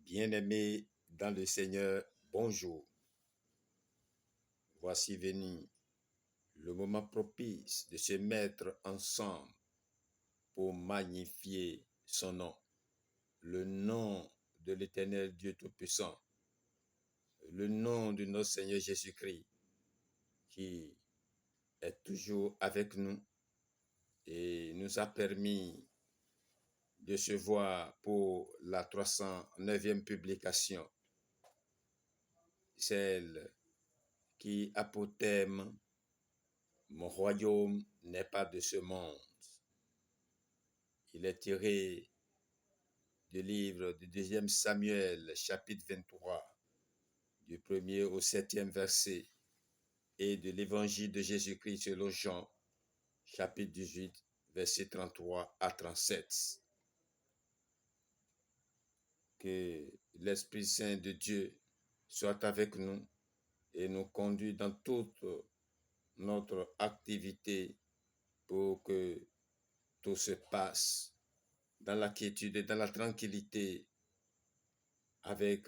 Bien-aimés dans le Seigneur, bonjour. Voici venu le moment propice de se mettre ensemble pour magnifier son nom, le nom de l'Éternel Dieu Tout-Puissant, le nom de notre Seigneur Jésus-Christ qui est toujours avec nous et nous a permis de se voir pour la 309e publication, celle qui a pour thème « Mon royaume n'est pas de ce monde ». Il est tiré du livre du 2 Samuel, chapitre 23, du 1er au 7e verset, et de l'évangile de Jésus-Christ selon Jean, chapitre 18, verset 33 à 37. Que l'Esprit Saint de Dieu soit avec nous et nous conduise dans toute notre activité pour que tout se passe dans la quiétude et dans la tranquillité avec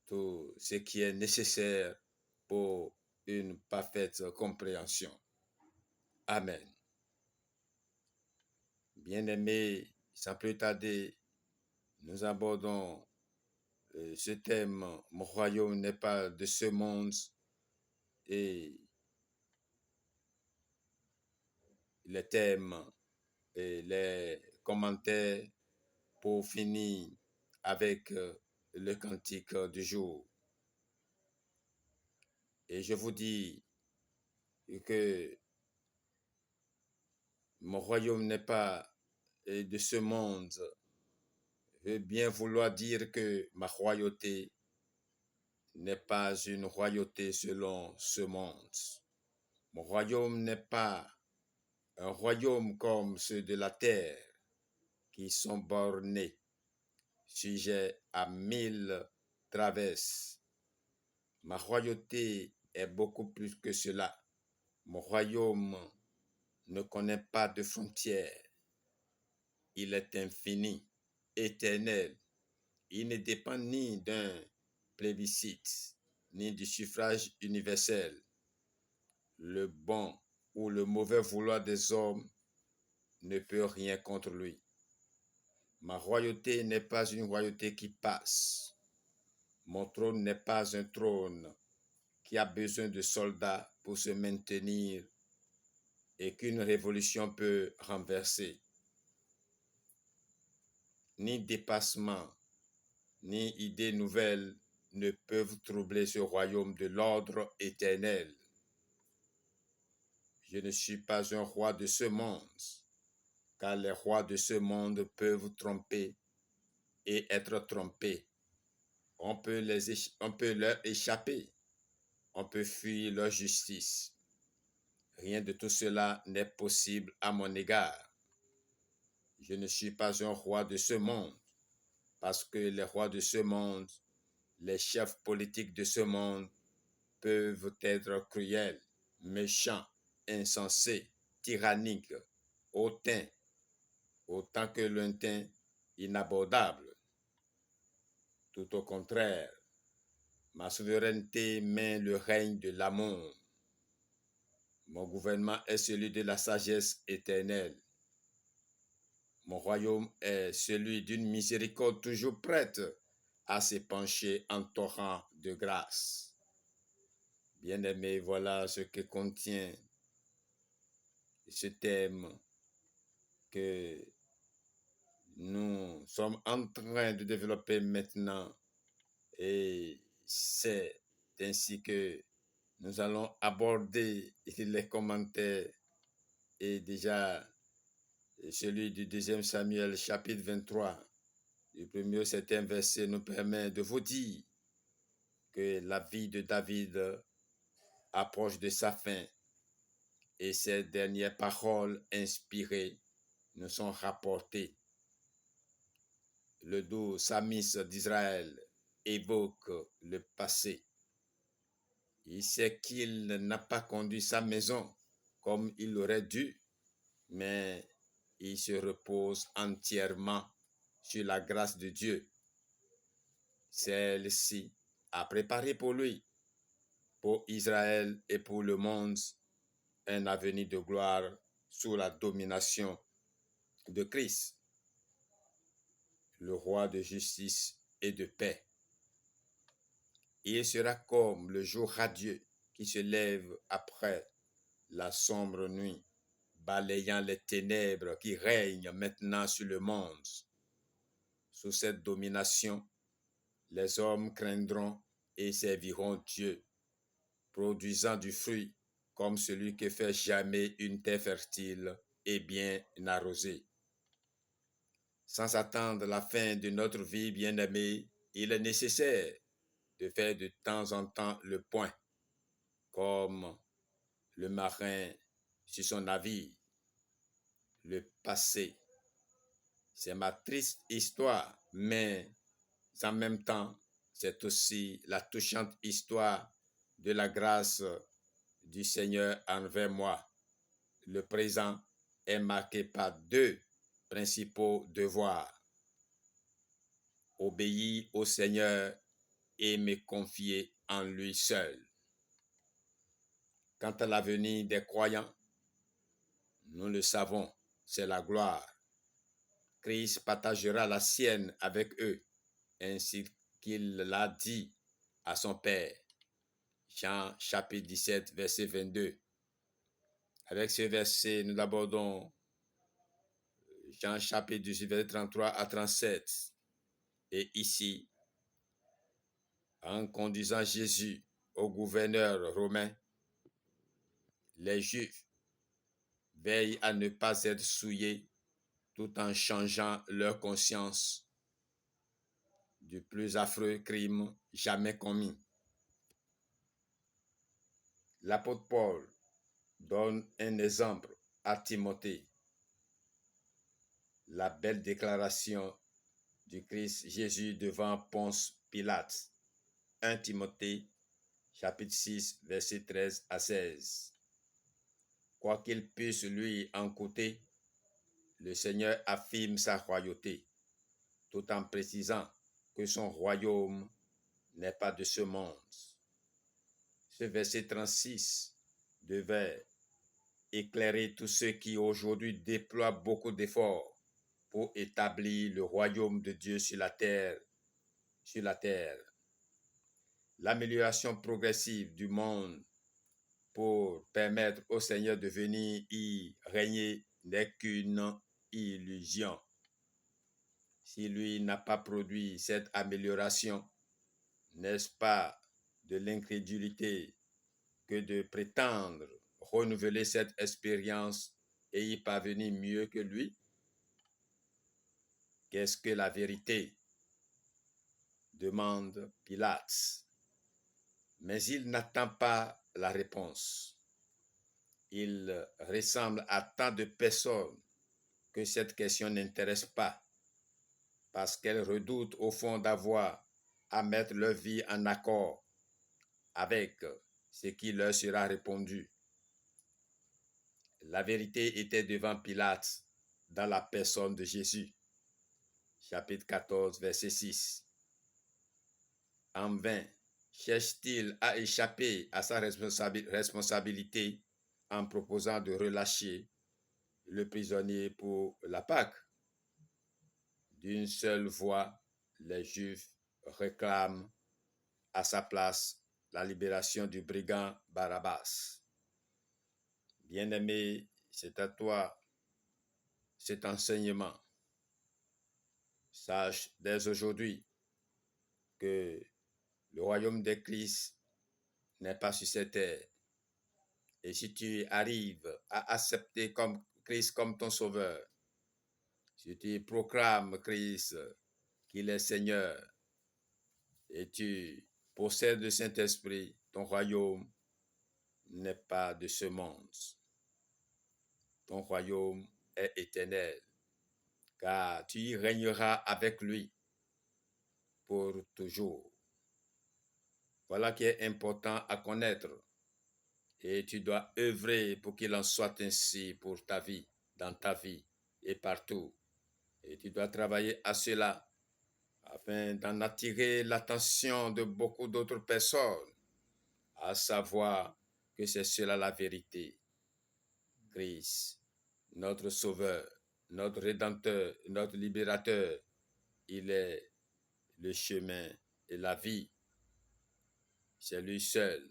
tout ce qui est nécessaire pour une parfaite compréhension. Amen. Bien-aimés, sans plus tarder, nous abordons ce thème « Mon royaume n'est pas de ce monde » et les thèmes et les commentaires pour finir avec le cantique du jour. Et je vous dis que mon royaume n'est pas de ce monde, veut bien vouloir dire que ma royauté n'est pas une royauté selon ce monde. Mon royaume n'est pas un royaume comme ceux de la terre qui sont bornés, sujets à 1000 traverses. Ma royauté est beaucoup plus que cela. Mon royaume ne connaît pas de frontières. Il est infini, éternel. Il ne dépend ni d'un plébiscite, ni du suffrage universel. Le bon ou le mauvais vouloir des hommes ne peut rien contre lui. Ma royauté n'est pas une royauté qui passe. Mon trône n'est pas un trône qui a besoin de soldats pour se maintenir et qu'une révolution peut renverser. Ni dépassement, ni idées nouvelles ne peuvent troubler ce royaume de l'ordre éternel. Je ne suis pas un roi de ce monde, car les rois de ce monde peuvent tromper et être trompés. On peut leur échapper, on peut fuir leur justice. Rien de tout cela n'est possible à mon égard. Je ne suis pas un roi de ce monde, parce que les rois de ce monde, les chefs politiques de ce monde peuvent être cruels, méchants, insensés, tyranniques, hautains, autant que lointains, inabordables. Tout au contraire, ma souveraineté mène le règne de l'amour. Mon gouvernement est celui de la sagesse éternelle. Mon royaume est celui d'une miséricorde toujours prête à s'épancher en torrent de grâce. Bien-aimés, voilà ce que contient ce thème que nous sommes en train de développer maintenant, et c'est ainsi que nous allons aborder les commentaires et déjà celui du 2 Samuel chapitre 23 du 1er au 7e verset nous permet de vous dire que la vie de David approche de sa fin et ses dernières paroles inspirées nous sont rapportées. Le doux psalmiste d'Israël évoque le passé. Il sait qu'il n'a pas conduit sa maison comme il aurait dû, mais il se repose entièrement sur la grâce de Dieu. celle-ci a préparé pour lui, pour Israël et pour le monde, un avenir de gloire sous la domination de Christ, le roi de justice et de paix. Il sera comme le jour radieux qui se lève après la sombre nuit, balayant les ténèbres qui règnent maintenant sur le monde. Sous cette domination, les hommes craindront et serviront Dieu, produisant du fruit comme celui que fait jamais une terre fertile et bien arrosée. Sans attendre la fin de notre vie bien-aimée, il est nécessaire de faire de temps en temps le point, comme le marin sur son navire. Le passé, c'est ma triste histoire, mais en même temps, c'est aussi la touchante histoire de la grâce du Seigneur envers moi. Le présent est marqué par deux principaux devoirs: obéir au Seigneur et me confier en lui seul. Quant à l'avenir des croyants, nous le savons, c'est la gloire. Christ partagera la sienne avec eux, ainsi qu'il l'a dit à son Père. Jean chapitre 17, verset 22. Avec ce verset, nous abordons Jean chapitre 18, verset 33 à 37. Et ici, en conduisant Jésus au gouverneur romain, les Juifs veillent à ne pas être souillés tout en changeant leur conscience du plus affreux crime jamais commis. L'apôtre Paul donne un exemple à Timothée. La belle déclaration du Christ Jésus devant Ponce Pilate. 1 Timothée, chapitre 6, versets 13 à 16. Quoi qu'il puisse lui en coûter, le Seigneur affirme sa royauté, tout en précisant que son royaume n'est pas de ce monde. Ce verset 36 devait éclairer tous ceux qui aujourd'hui déploient beaucoup d'efforts pour établir le royaume de Dieu sur la terre. L'amélioration progressive du monde pour permettre au Seigneur de venir y régner n'est qu'une illusion. Si lui n'a pas produit cette amélioration, n'est-ce pas de l'incrédulité que de prétendre renouveler cette expérience et y parvenir mieux que lui? Qu'est-ce que la vérité? Demande Pilate. Mais il n'attend pas la réponse. Il ressemble à tant de personnes que cette question n'intéresse pas, parce qu'elles redoutent au fond d'avoir à mettre leur vie en accord avec ce qui leur sera répondu. La vérité était devant Pilate dans la personne de Jésus. Chapitre 14, verset 6. En vain cherche-t-il à échapper à sa responsabilité en proposant de relâcher le prisonnier pour la Pâque. D'une seule voix, les Juifs réclament à sa place la libération du brigand Barabbas. Bien-aimé, c'est à toi cet enseignement. Sache dès aujourd'hui que le royaume de Christ n'est pas sur cette terre. Et si tu arrives à accepter Christ comme ton sauveur, si tu proclames Christ qu'il est Seigneur et tu possèdes le Saint-Esprit, ton royaume n'est pas de ce monde. Ton royaume est éternel, car tu y régneras avec lui pour toujours. Voilà qui est important à connaître. Et tu dois œuvrer pour qu'il en soit ainsi pour ta vie, dans ta vie et partout. Et tu dois travailler à cela afin d'en attirer l'attention de beaucoup d'autres personnes, à savoir que c'est cela la vérité. Christ, notre Sauveur, notre Rédempteur, notre Libérateur, il est le chemin et la vie. C'est lui seul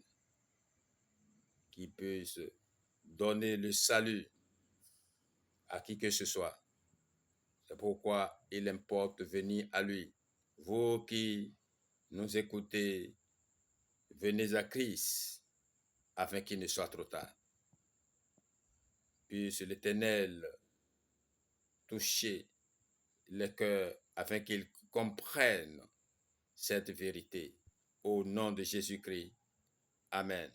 qui peut donner le salut à qui que ce soit. C'est pourquoi il importe de venir à lui. Vous qui nous écoutez, venez à Christ afin qu'il ne soit trop tard. Puisse l'Éternel toucher les cœurs afin qu'ils comprennent cette vérité. Au nom de Jésus-Christ. Amen.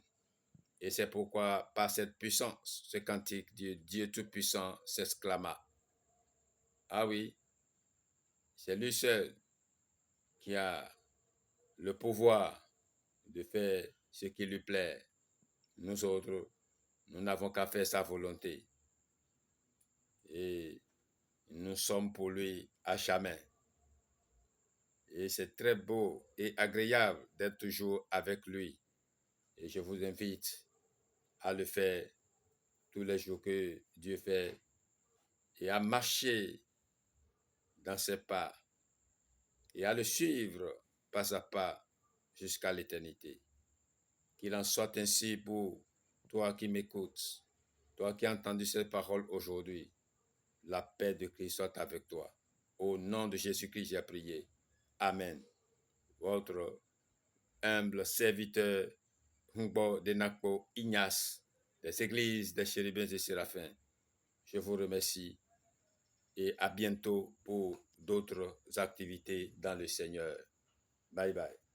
Et c'est pourquoi, par cette puissance, ce cantique de Dieu Tout-Puissant s'exclama. Ah oui, c'est lui seul qui a le pouvoir de faire ce qui lui plaît. Nous autres, nous n'avons qu'à faire sa volonté. Et nous sommes pour lui à jamais. Et c'est très beau et agréable d'être toujours avec lui. Et je vous invite à le faire tous les jours que Dieu fait et à marcher dans ses pas et à le suivre pas à pas jusqu'à l'éternité. Qu'il en soit ainsi pour toi qui m'écoutes, toi qui as entendu ces paroles aujourd'hui. La paix de Christ soit avec toi. Au nom de Jésus-Christ, j'ai prié. Amen. Votre humble serviteur, Humbo Denakpo Ignace, des églises des chérubins et séraphins. Je vous remercie et à bientôt pour d'autres activités dans le Seigneur. Bye bye.